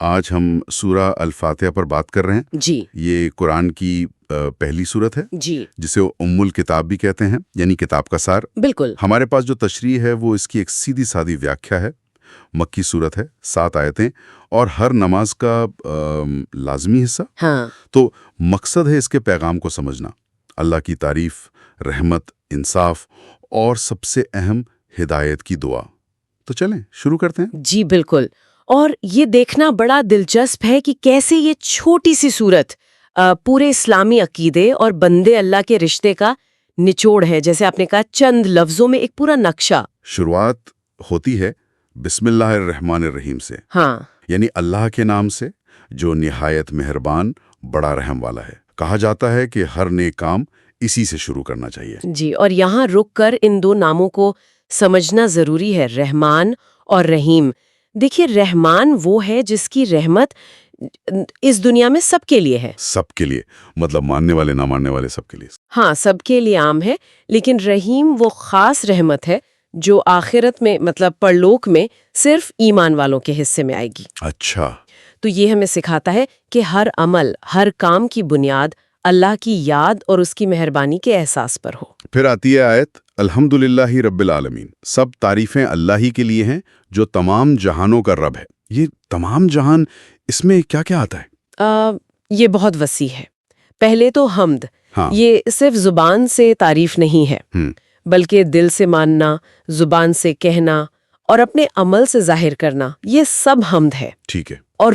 آج ہم سورہ الفاتحہ پر بات کر رہے ہیں۔ جی یہ قرآن کی پہلی سورت ہے جی جسے ام الکتاب بھی کہتے ہیں، یعنی کتاب کا سار۔ بالکل۔ ہمارے پاس جو تشریح ہے وہ اس کی ایک سیدھی سادی ویاکھیا ہے۔ مکی سورت ہے، 7 آیتیں اور ہر نماز کا لازمی حصہ۔ ہاں تو مقصد ہے اس کے پیغام کو سمجھنا، اللہ کی تعریف، رحمت، انصاف اور سب سے اہم ہدایت کی دعا۔ تو چلیں شروع کرتے ہیں۔ جی بالکل۔ اور یہ دیکھنا بڑا دلچسپ ہے کہ کیسے یہ چھوٹی سی سورت پورے اسلامی عقیدے اور بندے اللہ کے رشتے کا نچوڑ ہے، جیسے آپ نے کہا چند لفظوں میں ایک پورا نقشہ۔ شروعات ہوتی ہے بسم اللہ الرحمن الرحیم سے، ہاں یعنی اللہ کے نام سے جو نہایت مہربان، بڑا رحم والا ہے۔ کہا جاتا ہے کہ ہر نیک کام اسی سے شروع کرنا چاہیے۔ جی، اور یہاں رک کر ان دو ناموں کو سمجھنا ضروری ہے، رحمان اور رحیم۔ دیکھیے، رحمان وہ ہے جس کی رحمت اس دنیا میں سب کے لیے ہے، سب کے لیے، مطلب ماننے والے نہ ماننے والے سب کے لیے۔ ہاں سب کے لیے عام ہے، لیکن رحیم وہ خاص رحمت ہے جو آخرت میں مطلب پرلوک میں صرف ایمان والوں کے حصے میں آئے گی۔ اچھا، تو یہ ہمیں سکھاتا ہے کہ ہر عمل، ہر کام کی بنیاد اللہ کی یاد اور اس کی مہربانی کے احساس پر ہو۔ پھر آتی ہے آیت الحمدللہ رب العالمین، سب تعریفیں اللہ ہی کے لیے ہیں جو تمام جہانوں کا رب ہے۔ یہ تمام جہان، اس میں کیا کیا آتا ہے؟ یہ بہت وسیع ہے۔ پہلے تو حمد، ہاں یہ صرف زبان سے تعریف نہیں ہے، بلکہ دل سے ماننا، زبان سے کہنا اور اپنے عمل سے ظاہر کرنا، یہ سب حمد ہے۔ ٹھیک ہے۔ اور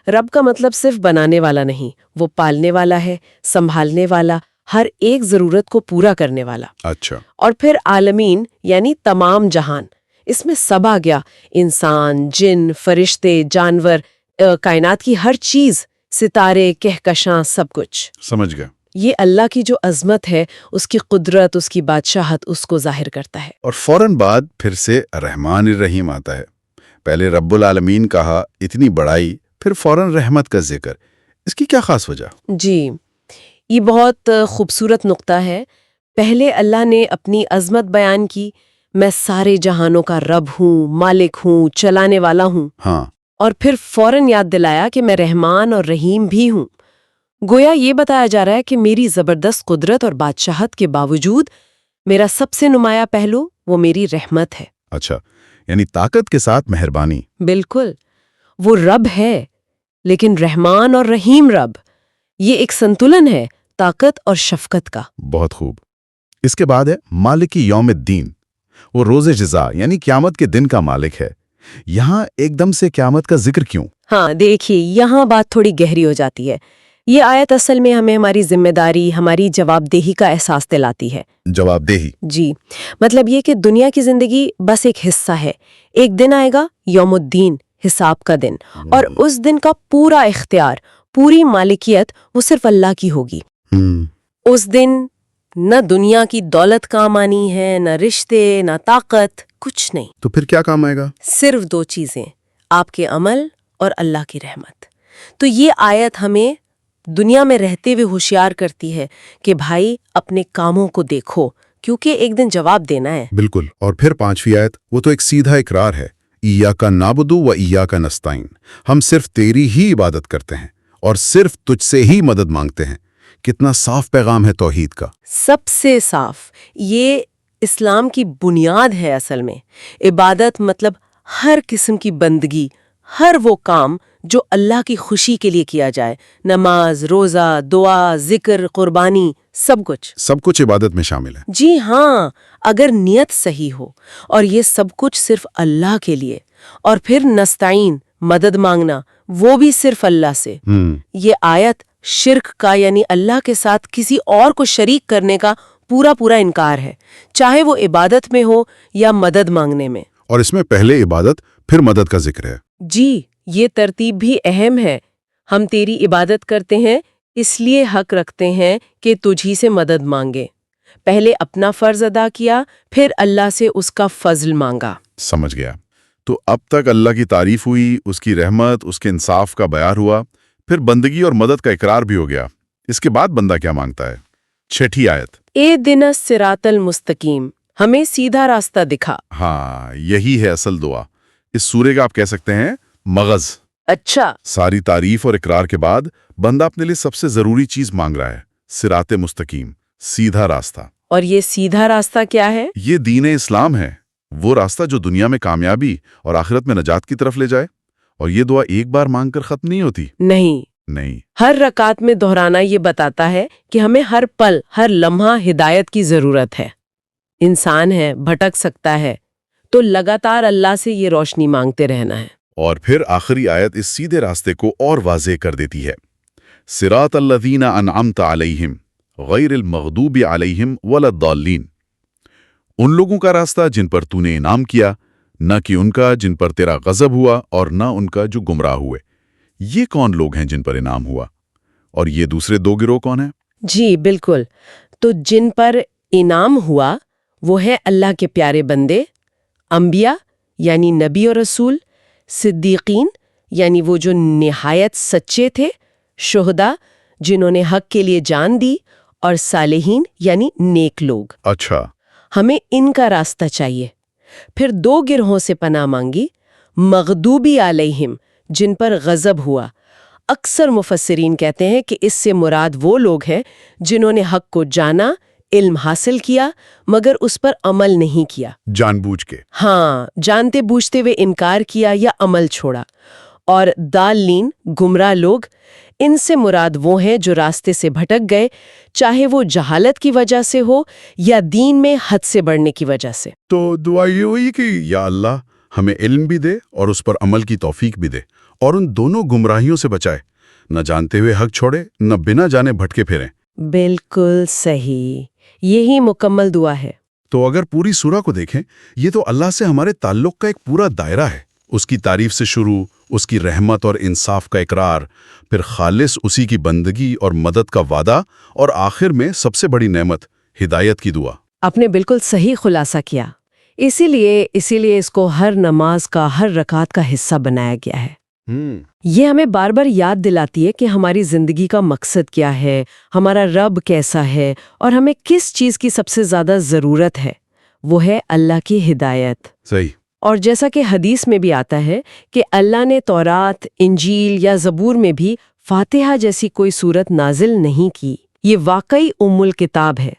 رب کا مطلب صرف بنانے والا نہیں، وہ پالنے والا ہے، سنبھالنے والا، ہر ایک ضرورت کو پورا کرنے والا۔ اچھا، اور پھر عالمین یعنی تمام جہان، اس میں سب آ گیا، انسان، جن، فرشتے، جانور، کائنات کی ہر چیز، ستارے، کہکشاں، سب کچھ۔ سمجھ گیا۔ یہ اللہ کی جو عظمت ہے، اس کی قدرت، اس کی بادشاہت، اس کو ظاہر کرتا ہے۔ اور فوراً بعد پھر سے رحمان الرحیم آتا ہے۔ پہلے رب العالمین کہا، اتنی بڑائی، پھر فوراً رحمت کا ذکر۔ اس کی کیا خاص وجہ؟ جی، یہ بہت خوبصورت نقطہ ہے۔ پہلے اللہ نے اپنی عظمت بیان کی، میں سارے جہانوں کا رب ہوں، مالک ہوں، چلانے والا ہوں۔ ہاں، اور پھر فوراً یاد دلایا کہ میں رحمان اور رحیم بھی ہوں۔ گویا یہ بتایا جا رہا ہے کہ میری زبردست قدرت اور بادشاہت کے باوجود میرا سب سے نمایاں پہلو وہ میری رحمت ہے۔ اچھا، یعنی طاقت کے ساتھ مہربانی۔ بالکل، وہ رب ہے لیکن رحمان اور رحیم رب، یہ ایک سنتولن ہے طاقت اور شفقت کا۔ بہت خوب۔ اس کے بعد ہے مالک یوم الدین، وہ روز جزا یعنی قیامت کے دن کا مالک ہے۔ یہاں ایک دم سے قیامت کا ذکر کیوں؟ ہاں دیکھیے، یہاں بات تھوڑی گہری ہو جاتی ہے۔ یہ آیت اصل میں ہمیں ہماری ذمہ داری، ہماری جواب دہی کا احساس دلاتی ہے۔ جواب دہی؟ جی، مطلب یہ کہ دنیا کی زندگی بس ایک حصہ ہے، ایک دن آئے گا یوم الدین، حساب کا دن، اور اس دن کا پورا اختیار، پوری مالکیت وہ صرف اللہ کی ہوگی۔ اس دن نہ دنیا کی دولت کام آنی ہے، نہ رشتے، نہ طاقت، کچھ نہیں۔ تو پھر کیا کام آئے گا؟ صرف 2 چیزیں، آپ کے عمل اور اللہ کی رحمت۔ تو یہ آیت ہمیں دنیا میں رہتے ہوئے ہوشیار کرتی ہے کہ بھائی اپنے کاموں کو دیکھو، کیونکہ ایک دن جواب دینا ہے۔ بالکل۔ اور پھر 5ویں آیت، وہ تو ایک سیدھا اقرار ہے، ایاک نعبد و ایاک نستعین، ہم صرف تیری ہی عبادت کرتے ہیں اور صرف تجھ سے ہی مدد مانگتے ہیں۔ کتنا صاف پیغام ہے توحید کا۔ سب سے صاف، یہ اسلام کی بنیاد ہے اصل میں۔ عبادت مطلب ہر قسم کی بندگی، ہر وہ کام جو اللہ کی خوشی کے لیے کیا جائے، نماز، روزہ، دعا، ذکر، قربانی، سب کچھ عبادت میں شامل ہے۔ جی ہاں، اگر نیت صحیح ہو، اور یہ سب کچھ صرف اللہ کے لیے۔ اور پھر نستعین، مدد مانگنا، وہ بھی صرف اللہ سے۔ یہ آیت شرک کا یعنی اللہ کے ساتھ کسی اور کو شریک کرنے کا پورا انکار ہے، چاہے وہ عبادت میں ہو یا مدد مانگنے میں۔ اور اس میں پہلے عبادت پھر مدد کا ذکر ہے۔ جی، یہ ترتیب بھی اہم ہے۔ ہم تیری عبادت کرتے ہیں اس لیے حق رکھتے ہیں کہ تجھی سے مدد مانگے۔ پہلے اپنا فرض ادا کیا، پھر اللہ سے اس کا فضل مانگا۔ سمجھ گیا۔ تو اب تک اللہ کی تعریف ہوئی، اس کی رحمت، اس کے انصاف کا بیان ہوا، پھر بندگی اور مدد کا اقرار بھی ہو گیا۔ اس کے بعد بندہ کیا مانگتا ہے؟ 6 آیت، اہدنا الصراط المستقیم، ہمیں سیدھا راستہ دکھا۔ ہاں، یہی ہے اصل دعا۔ اس سورے کا آپ کہہ سکتے ہیں مغز۔ اچھا، ساری تعریف اور اقرار کے بعد بندہ اپنے لیے سب سے ضروری چیز مانگ رہا ہے، صراط مستقیم، سیدھا راستہ۔ اور یہ سیدھا راستہ کیا ہے؟ یہ دین اسلام ہے، وہ راستہ جو دنیا میں کامیابی اور آخرت میں نجات کی طرف لے جائے۔ اور یہ دعا ایک بار مانگ کر ختم نہیں ہوتی۔ نہیں، ہر رکعت میں دہرانا یہ بتاتا ہے کہ ہمیں ہر پل، ہر لمحہ ہدایت کی ضرورت ہے۔ انسان ہے، بھٹک سکتا ہے، تو لگاتار اللہ سے یہ روشنی مانگتے رہنا ہے۔ اور پھر آخری آیت اس سیدھے راستے کو اور واضح کر دیتی ہے۔ صراط الذین انعمت علیہم غیر المغضوب علیہم ولا الضالین۔ ان لوگوں کا راستہ جن پر تو نے انعام کیا، نہ کہ ان کا جن پر تیرا غضب ہوا اور نہ ان کا جو گمراہ ہوئے۔ یہ کون لوگ ہیں جن پر انعام ہوا؟ اور یہ دوسرے دو گروہ کون ہیں؟ جی بالکل، تو جن پر انعام ہوا وہ ہے اللہ کے پیارے بندے، انبیاء یعنی نبی اور رسول، صدیقین یعنی وہ جو نہایت سچے تھے، شہداء جنہوں نے حق کے لیے جان دی، اور صالحین یعنی نیک لوگ۔ اچھا، ہمیں ان کا راستہ چاہیے۔ پھر دو گروہوں سے پناہ مانگی، مغضوبی علیہم جن پر غضب ہوا۔ اکثر مفسرین کہتے ہیں کہ اس سے مراد وہ لوگ ہیں جنہوں نے حق کو جانا، علم حاصل کیا، مگر اس پر عمل نہیں کیا۔ جان بوجھ کے۔ ہاں، جانتے بوجھتے ہوئے انکار کیا یا عمل چھوڑا۔ اور ضالین گمراہ لوگ، ان سے مراد وہ ہیں جو راستے سے بھٹک گئے، چاہے وہ جہالت کی وجہ سے ہو یا دین میں حد سے بڑھنے کی وجہ سے۔ تو دعا یہ ہوئی کہ یا اللہ ہمیں علم بھی دے اور اس پر عمل کی توفیق بھی دے، اور ان دونوں گمراہیوں سے بچائے، نہ جانتے ہوئے حق چھوڑے نہ بنا جانے بھٹکے پھریں۔ بالکل صحیح، یہی مکمل دعا ہے۔ تو اگر پوری سورہ کو دیکھیں، یہ تو اللہ سے ہمارے تعلق کا ایک پورا دائرہ ہے۔ اس کی تعریف سے شروع، اس کی رحمت اور انصاف کا اقرار، پھر خالص اسی کی بندگی اور مدد کا وعدہ، اور آخر میں سب سے بڑی نعمت ہدایت کی دعا۔ آپ نے بالکل صحیح خلاصہ کیا۔ اسی لیے اس کو ہر نماز کا، ہر رکعت کا حصہ بنایا گیا ہے۔ یہ ہمیں بار بار یاد دلاتی ہے کہ ہماری زندگی کا مقصد کیا ہے، ہمارا رب کیسا ہے، اور ہمیں کس چیز کی سب سے زیادہ ضرورت ہے۔ وہ ہے اللہ کی ہدایت۔ صحیح۔ اور جیسا کہ حدیث میں بھی آتا ہے کہ اللہ نے تورات، انجیل یا زبور میں بھی فاتحہ جیسی کوئی سورت نازل نہیں کی۔ یہ واقعی ام الکتاب ہے۔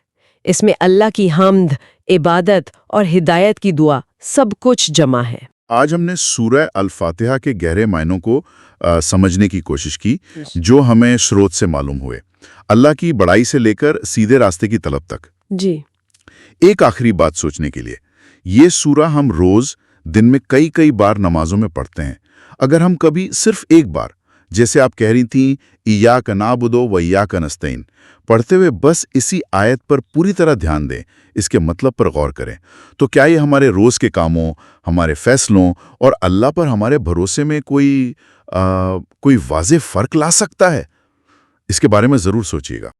اس میں اللہ کی حمد، عبادت اور ہدایت کی دعا سب کچھ جمع ہے۔ آج ہم نے سورہ الفاتحہ کے گہرے معنوں کو سمجھنے کی کوشش کی، جو ہمیں سروت سے معلوم ہوئے، اللہ کی بڑائی سے لے کر سیدھے راستے کی طلب تک۔ جی، ایک آخری بات سوچنے کے لیے، یہ سورہ ہم روز دن میں کئی بار نمازوں میں پڑھتے ہیں۔ اگر ہم کبھی صرف ایک بار، جیسے آپ کہہ رہی تھیں ایاک نعبد و ایاک نستعین، پڑھتے ہوئے بس اسی آیت پر پوری طرح دھیان دیں، اس کے مطلب پر غور کریں، تو کیا یہ ہمارے روز کے کاموں، ہمارے فیصلوں اور اللہ پر ہمارے بھروسے میں کوئی واضح فرق لا سکتا ہے؟ اس کے بارے میں ضرور سوچیے گا۔